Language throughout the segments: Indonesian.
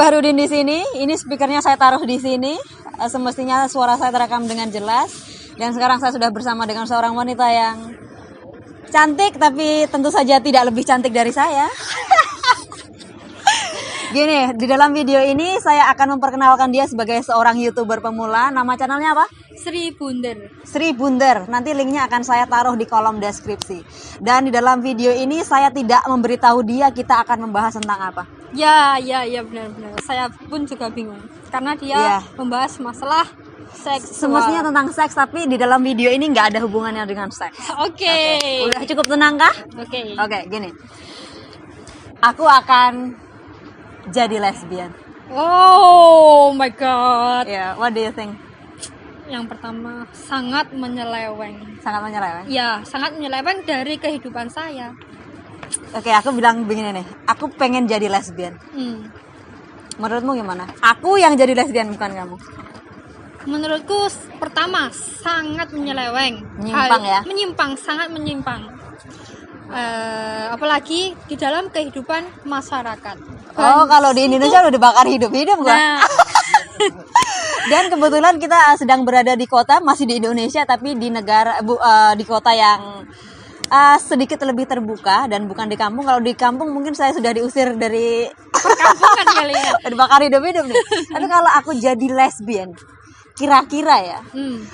Bahrudin di sini. Ini speakernya saya taruh di sini. Semestinya suara saya terekam dengan jelas. Dan sekarang saya sudah bersama dengan seorang wanita yang cantik, tapi tentu saja tidak lebih cantik dari saya. Gini, di dalam video ini saya akan memperkenalkan dia sebagai seorang YouTuber pemula. Nama channelnya apa? Sri Bunder. Sri Bunder. Nanti linknya akan saya taruh di kolom deskripsi. Dan di dalam video ini saya tidak memberitahu dia kita akan membahas tentang apa. Ya benar-benar. Saya pun juga bingung karena dia membahas masalah seks. Semestinya tentang seks, tapi di dalam video ini nggak ada hubungannya dengan seks. Oke. Udah cukup tenang kah? Oke, gini. Aku akan jadi lesbian. Oh my god. Yeah, what do you think? Yang pertama, sangat menyeleweng. Sangat menyeleweng. Ya, sangat menyeleweng dari kehidupan saya. Oke, aku bilang begini nih. Aku pengen jadi lesbian. Menurutmu gimana? Aku yang jadi lesbian, bukan kamu. Menurutku pertama sangat menyeleweng. Menyimpang ya? Menyimpang, sangat menyimpang. Apalagi di dalam kehidupan masyarakat. Oh, kalau di Indonesia udah dibakar hidup-hidup gua. Nah. Dan kebetulan kita sedang berada di kota, masih di Indonesia, tapi di negara di kota yang sedikit lebih terbuka dan bukan di kampung. Kalau di kampung mungkin saya sudah diusir dari perkampungan kali ya. Dibakar hidup-hidup nih. Tapi kalau aku jadi lesbian, kira-kira ya,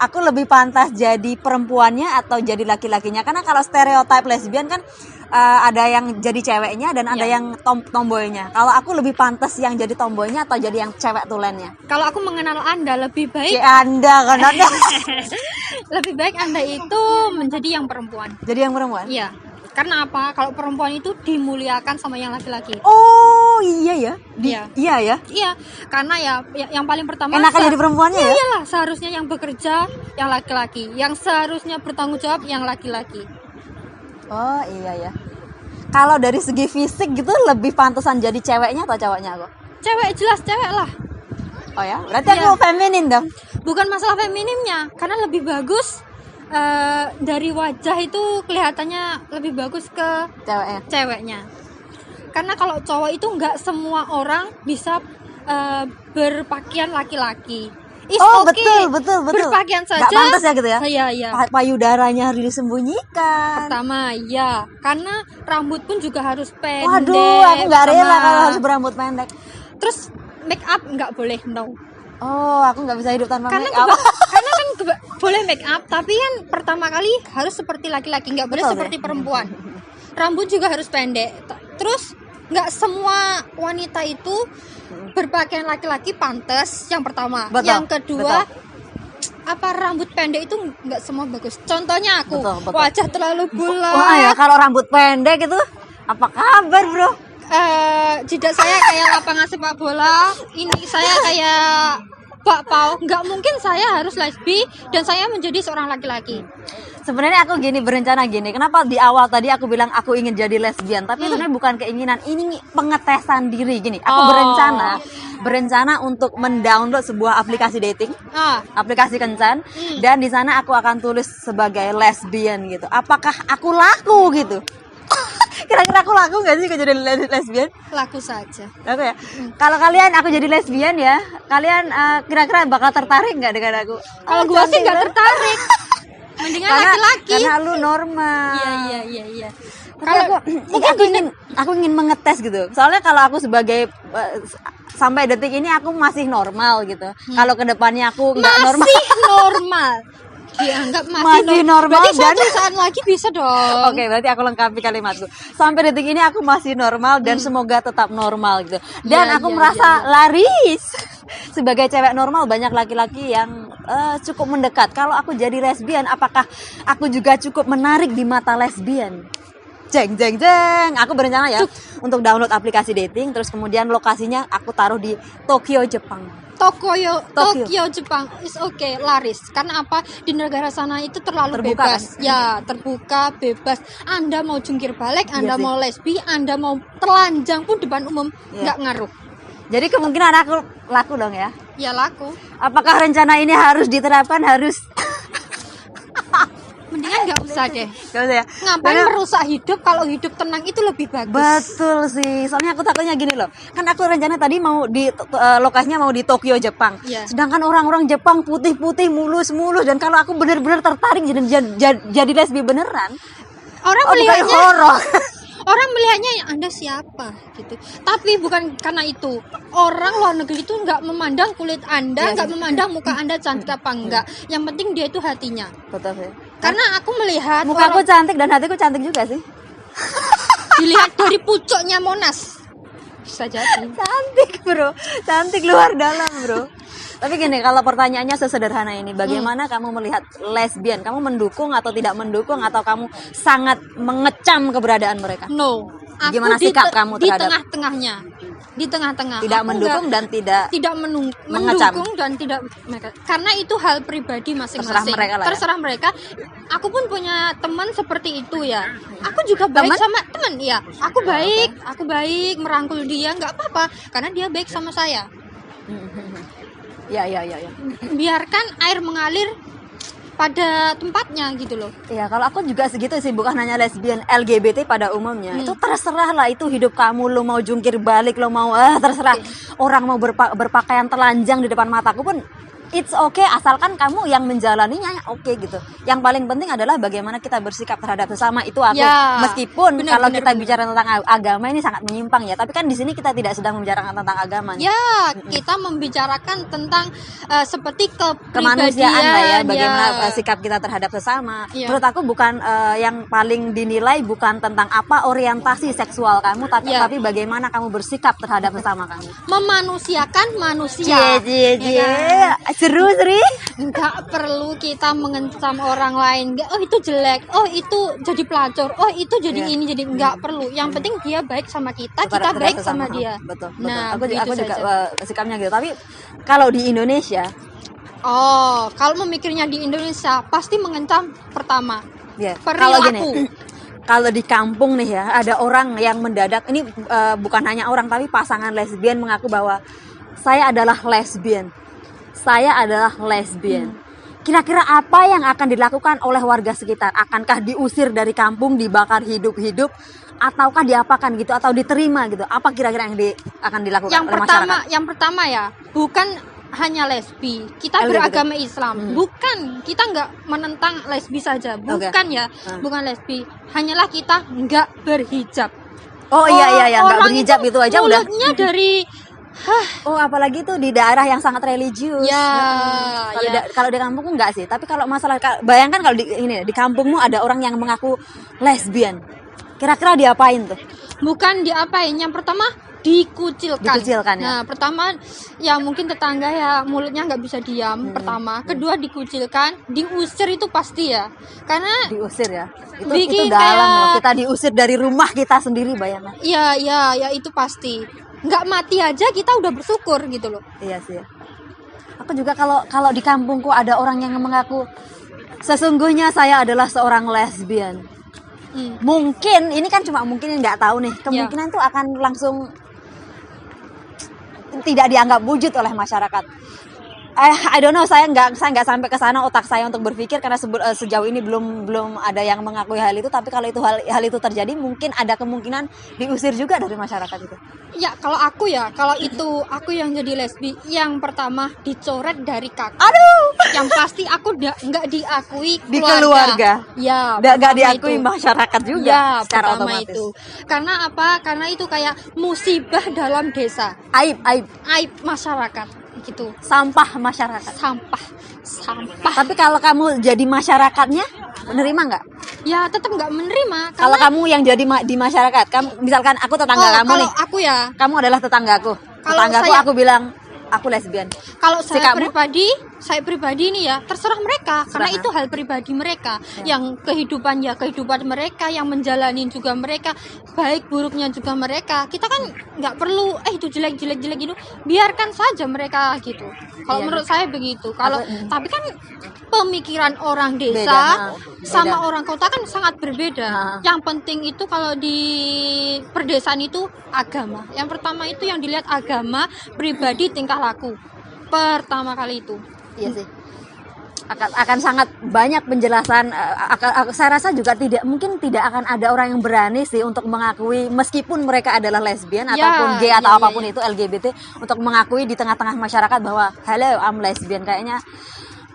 aku lebih pantas jadi perempuannya atau jadi laki-lakinya? Karena kalau stereotip lesbian kan ada yang jadi ceweknya dan ada yang tomboynya. Kalau aku lebih pantas yang jadi tomboynya atau jadi yang cewek tulennya? Kalau aku mengenal Anda lebih baik. Anda kan Anda. Lebih baik Anda itu menjadi yang perempuan. Jadi yang perempuan? Iya. Karena apa? Kalau perempuan itu dimuliakan sama yang laki-laki. Oh iya ya. Iya ya. Iya. Karena ya yang paling pertama. Enakan jadi perempuannya ya? Iyalah. Seharusnya yang bekerja yang laki-laki. Yang seharusnya bertanggung jawab yang laki-laki. Oh iya ya. Kalau dari segi fisik gitu lebih pantasan jadi ceweknya atau cowoknya aku? Cewek, jelas cewek lah. Oh ya, berarti aku feminin dong. Bukan masalah feminimnya, karena lebih bagus dari wajah itu kelihatannya lebih bagus ke ceweknya. Karena kalau cowok itu nggak semua orang bisa berpakaian laki-laki. Betul. Berpakaian saja. Gak pantas ya gitu ya? Iya. Payudaranya harus disembunyikan. Pertama, ya. Karena rambut pun juga harus pendek. Waduh, aku gak rela kalau harus berambut pendek. Terus make up nggak boleh, no. Oh, aku nggak bisa hidup tanpa make up. Karena kan boleh make up, tapi kan pertama kali harus seperti laki-laki, nggak boleh seperti perempuan. Rambut juga harus pendek. Terus nggak semua wanita itu berpakaian laki-laki pantas. Yang pertama, yang kedua, apa rambut pendek itu nggak semua bagus. Contohnya aku, wajah terlalu bulat. Wah ya, kalau rambut pendek itu apa kabar, bro? Jidat saya kayak lapangan sepak bola. Ini saya kayak bakpao. Nggak mungkin saya harus lesbi dan saya menjadi seorang laki-laki. Sebenarnya aku berencana gini. Kenapa di awal tadi aku bilang aku ingin jadi lesbian, tapi sebenarnya bukan keinginan, ini pengetesan diri gini. Aku berencana untuk mendownload sebuah aplikasi dating, aplikasi kencan, dan di sana aku akan tulis sebagai lesbian gitu. Apakah aku laku gitu? Kira-kira aku laku nggak sih jadi lesbian? Laku saja. Laku ya. Kalau kalian aku jadi lesbian ya, kalian kira-kira bakal tertarik nggak dengan aku? Kalau gue sih nggak tertarik. Mendingan laki-laki. Karena lu normal. Iya. Kalau aku ingin mengetes gitu. Soalnya kalau aku sebagai sampai detik ini aku masih normal gitu. Kalau kedepannya aku nggak normal. Masih normal. Dianggap masih normal. Berarti suatu saat lagi bisa dong. Oke, berarti aku lengkapi kalimatku. Sampai detik ini aku masih normal dan semoga tetap normal gitu. Dan aku merasa laris. Sebagai cewek normal banyak laki-laki yang cukup mendekat. Kalau aku jadi lesbian, apakah aku juga cukup menarik di mata lesbian? Jeng. Aku berencana ya untuk download aplikasi dating, terus kemudian lokasinya aku taruh di Tokyo, Jepang. Tokyo Jepang is okay, laris. Karena apa? Di negara sana itu terlalu terbuka, bebas. Kan? Ya, terbuka, bebas. Anda mau jungkir balik, Anda mau lesbi, Anda mau telanjang pun depan umum, nggak ngaruh. Jadi kemungkinan aku laku dong ya? Ya laku. Apakah rencana ini harus diterapkan? Harus. Mendingan nggak usah deh. Gak usah ya. Ngapain Karena- merusak hidup kalau hidup tenang itu lebih bagus. Betul sih, soalnya aku takutnya gini loh, kan aku rencana tadi mau di lokasinya mau di Tokyo Jepang, Iya. sedangkan orang-orang Jepang putih-putih mulus-mulus, dan kalau aku bener-bener tertarik jadi lesbi beneran, Orang bukan melihatnya horor. orang melihatnya ya Anda siapa gitu. Tapi bukan karena itu. Orang luar negeri itu nggak memandang kulit Anda, Iya, nggak memandang muka Anda cantik apa enggak. Yang penting dia itu hatinya. Betul sih. Karena aku melihat Mukaku cantik dan hatiku cantik juga sih. dilihat dari pucuknya Monas. Bisa jadi. Cantik bro, cantik luar dalam bro. Tapi gini, kalau pertanyaannya sesederhana ini, bagaimana kamu melihat lesbian? Kamu mendukung atau tidak mendukung, atau kamu sangat mengecam keberadaan mereka? No. Aku Gimana sikap kamu di terhadap- tengah-tengahnya. Di tengah-tengah. Tidak Aku mendukung nggak- dan tidak mengecam. mendukung dan tidak mereka, karena itu hal pribadi masing-masing. Terserah mereka lah ya. Terserah mereka. Aku pun punya teman seperti itu ya. Aku juga baik Teman? sama teman ya. Aku baik merangkul dia, nggak apa-apa karena dia baik sama saya. Ya. Biarkan air mengalir pada tempatnya gitu loh. Ya, kalau aku juga segitu sih, bukan hanya lesbian, LGBT pada umumnya. Itu terserah lah, itu hidup kamu, lo mau jungkir balik, lo mau terserah. Orang mau berpakaian telanjang di depan mataku pun it's okay, asalkan kamu yang menjalaninya oke gitu. Yang paling penting adalah bagaimana kita bersikap terhadap sesama, itu aku. Ya, Meskipun benar, kalau benar, kita benar. bicara tentang agama ini sangat menyimpang ya, tapi kan di sini kita tidak sedang membicarakan tentang agama. Ya, kita membicarakan tentang seperti Kemanusiaan lah ya, kepribadian, bagaimana ya. sikap kita terhadap sesama. Iya. Menurut aku bukan yang paling dinilai bukan tentang apa orientasi seksual kamu, tapi Iya. tapi bagaimana kamu bersikap terhadap sesama kamu. Memanusiakan manusia. Cie. Ya kan? Seru Sri. Nggak perlu kita mengencam orang lain. Oh itu jelek, oh itu jadi pelacur, oh itu jadi Iya. ini, jadi nggak perlu. Yang penting dia baik sama kita Terhadap baik sesama. sama dia. Betul. Nah, Aku begitu juga saja. sikapnya gitu. Tapi kalau di Indonesia, Oh, kalau memikirnya di Indonesia pasti mengencam pertama. ya kalau gini. Perilaku. Kalau di kampung nih ya, ada orang yang mendadak, ini bukan hanya orang tapi pasangan lesbian mengaku bahwa saya adalah lesbian. Kira-kira apa yang akan dilakukan oleh warga sekitar? Akankah diusir dari kampung, dibakar hidup-hidup, ataukah diapakan gitu, atau diterima gitu? Apa kira-kira yang akan dilakukan oleh masyarakat? Yang pertama ya, bukan hanya lesbi, kita LGBT. beragama Islam. Bukan, kita nggak menentang lesbi saja, bukan ya, bukan lesbi. Hanyalah kita nggak berhijab. Oh iya, nggak Orang berhijab itu aja udah. mulutnya dari Oh, apalagi tuh di daerah yang sangat religius. Ya, Kalau ya. kalau di kampungku enggak sih, tapi kalau masalah bayangkan kalau di kampungmu ada orang yang mengaku lesbian. Kira-kira diapain tuh? bukan diapain. Yang pertama dikucilkan. Dikucilkan, ya. Nah, pertama ya mungkin tetangga ya mulutnya nggak bisa diam. Pertama, kedua dikucilkan, diusir itu pasti ya. Karena Diusir ya. Itu Bikin dalam kayak- loh. Kita diusir dari rumah kita sendiri, bayangkan. ya itu pasti. Nggak mati aja kita udah bersyukur gitu loh. Iya sih. Aku juga kalau di kampungku ada orang yang mengaku sesungguhnya saya adalah seorang lesbian. Mungkin ini kan cuma mungkin, nggak tahu nih, kemungkinan tuh akan langsung tidak dianggap wujud oleh masyarakat. I don't know, saya nggak sampai ke sana otak saya untuk berpikir, karena sejauh ini belum ada yang mengakui hal itu. Tapi kalau itu hal itu terjadi, mungkin ada kemungkinan diusir juga dari masyarakat itu. Ya kalau itu aku yang jadi lesbi, yang pertama dicoret dari kakak. Aduh, Yang pasti aku nggak diakui di keluarga. Ya, nggak pertama diakui itu. masyarakat juga Ya, secara pertama otomatis. itu. Karena apa? Karena itu kayak musibah dalam desa, Aib. aib masyarakat gitu. Sampah masyarakat. Sampah. Tapi kalau kamu jadi masyarakatnya, menerima nggak? Ya tetap nggak menerima. Kalau kamu yang jadi di masyarakat, kamu misalkan aku tetangga kamu kalau nih, aku ya, kamu adalah tetanggaku. Kalau Tetanggaku saya- aku bilang aku lesbian. kalau saya Sikapmu? pribadi ini ya terserah mereka, karena Terserah. itu hal pribadi mereka. Yang kehidupan mereka, yang menjalani juga mereka, baik buruknya juga mereka. Kita kan nggak perlu itu jelek gitu, biarkan saja mereka gitu. Kalau Iya. menurut saya begitu. Kalau tapi kan pemikiran orang Beda, desa sama beda. orang kota kan sangat berbeda. Yang penting itu kalau di perdesaan itu agama. Yang pertama itu yang dilihat agama, pribadi, tingkah laku. Pertama kali itu. Iya sih. akan sangat banyak penjelasan. Saya rasa juga mungkin tidak akan ada orang yang berani sih untuk mengakui meskipun mereka adalah lesbian ataupun gay atau apapun itu LGBT, untuk mengakui di tengah-tengah masyarakat bahwa hello I'm lesbian. Kayaknya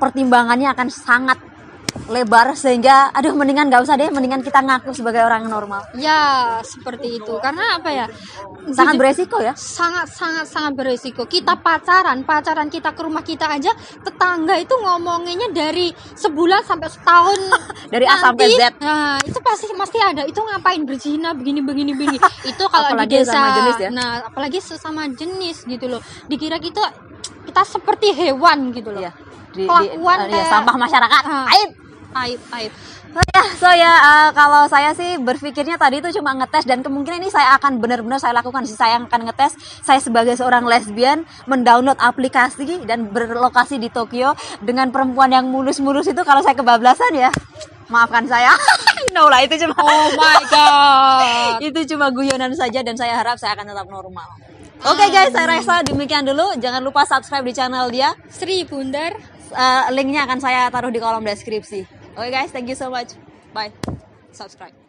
pertimbangannya akan sangat lebar, sehingga aduh mendingan nggak usah deh, mendingan kita ngaku sebagai orang yang normal. Ya seperti itu, karena apa ya, Sangat beresiko ya. sangat beresiko. Kita pacaran kita ke rumah kita aja, tetangga itu ngomonginnya dari sebulan sampai setahun Dari A sampai Z. Nah itu pasti ada, itu ngapain berzina begini itu kalau di Apalagi desa. sesama jenis ya. Nah apalagi sesama jenis gitu loh, dikira kita seperti hewan gitu loh. Iya. Kelakuan kayak sampah masyarakat. Aib. Kalau saya sih berpikirnya tadi itu cuma ngetes, dan kemungkinan ini saya akan benar-benar saya lakukan sih. Saya akan ngetes, saya sebagai seorang lesbian mendownload aplikasi dan berlokasi di Tokyo dengan perempuan yang mulus-mulus itu. Kalau saya kebablasan ya maafkan saya. No lah, itu cuma Oh my god. itu cuma guyonan saja, dan saya harap saya akan tetap normal. Oke guys, saya rasa demikian dulu. Jangan lupa subscribe di channel dia. Sri Bundar. Linknya akan saya taruh di kolom deskripsi. Oke guys, thank you so much. Bye. Subscribe.